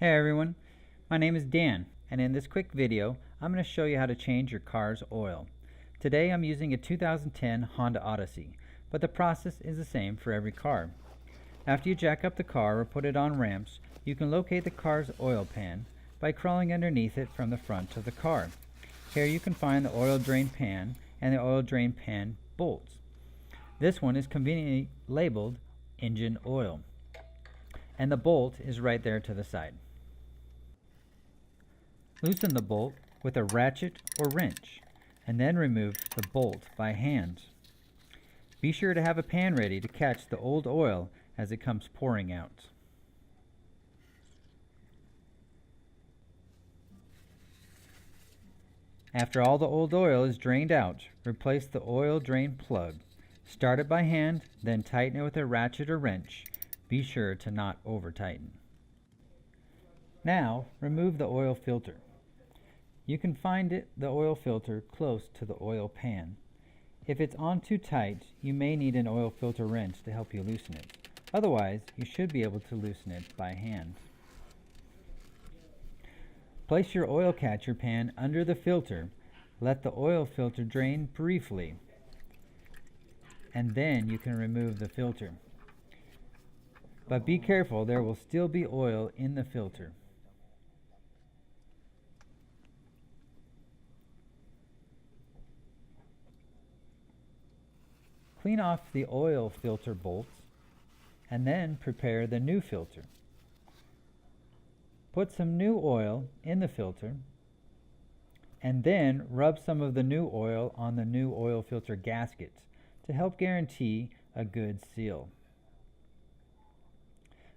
Hey everyone, my name is Dan, and in this quick video I'm going to show you how to change your car's oil. Today I'm using a 2010 Honda Odyssey, but the process is the same for every car. After you jack up the car or put it on ramps, you can locate the car's oil pan by crawling underneath it from the front of the car. Here you can find the oil drain pan and the oil drain pan bolts. This one is conveniently labeled engine oil, and the bolt is right there to the side. Loosen the bolt with a ratchet or wrench, and then remove the bolt by hand. Be sure to have a pan ready to catch the old oil as it comes pouring out. After all the old oil is drained out, replace the oil drain plug. Start it by hand, then tighten it with a ratchet or wrench. Be sure to not over-tighten. Now, remove the oil filter. You can find the oil filter close to the oil pan. If it's on too tight, you may need an oil filter wrench to help you loosen it. Otherwise, you should be able to loosen it by hand. Place your oil catcher pan under the filter. Let the oil filter drain briefly, and then you can remove the filter. But be careful, there will still be oil in the filter. Clean off the oil filter bolts and then prepare the new filter. Put some new oil in the filter and then rub some of the new oil on the new oil filter gaskets to help guarantee a good seal.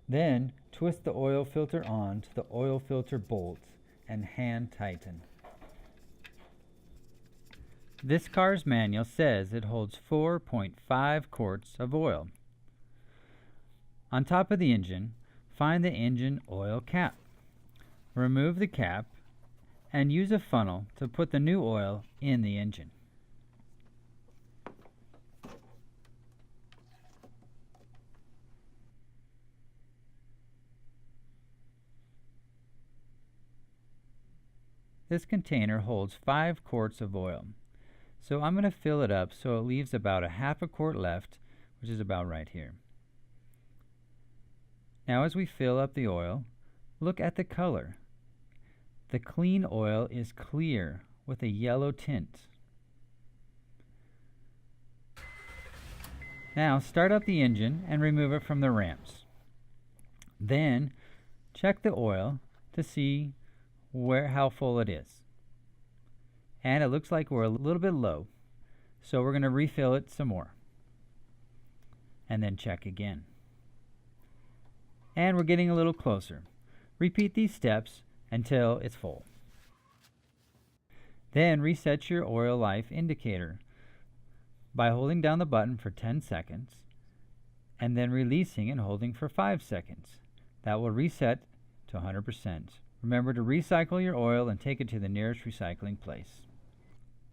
Then twist the oil filter on to the oil filter bolts and hand tighten. This car's manual says it holds 4.5 quarts of oil. On top of the engine, find the engine oil cap. Remove the cap and use a funnel to put the new oil in the engine. This container holds 5 quarts of oil. So I'm going to fill it up so it leaves about a half a quart left, which is about right here. Now as we fill up the oil, look at the color. The clean oil is clear with a yellow tint. Now start up the engine and remove it from the ramps. Then check the oil to see how full it is. And it looks like we're a little bit low, so we're going to refill it some more and then check again. And we're getting a little closer. Repeat these steps until it's full. Then reset your oil life indicator by holding down the button for 10 seconds and then releasing and holding for 5 seconds. That will reset to 100%. Remember to recycle your oil and take it to the nearest recycling place.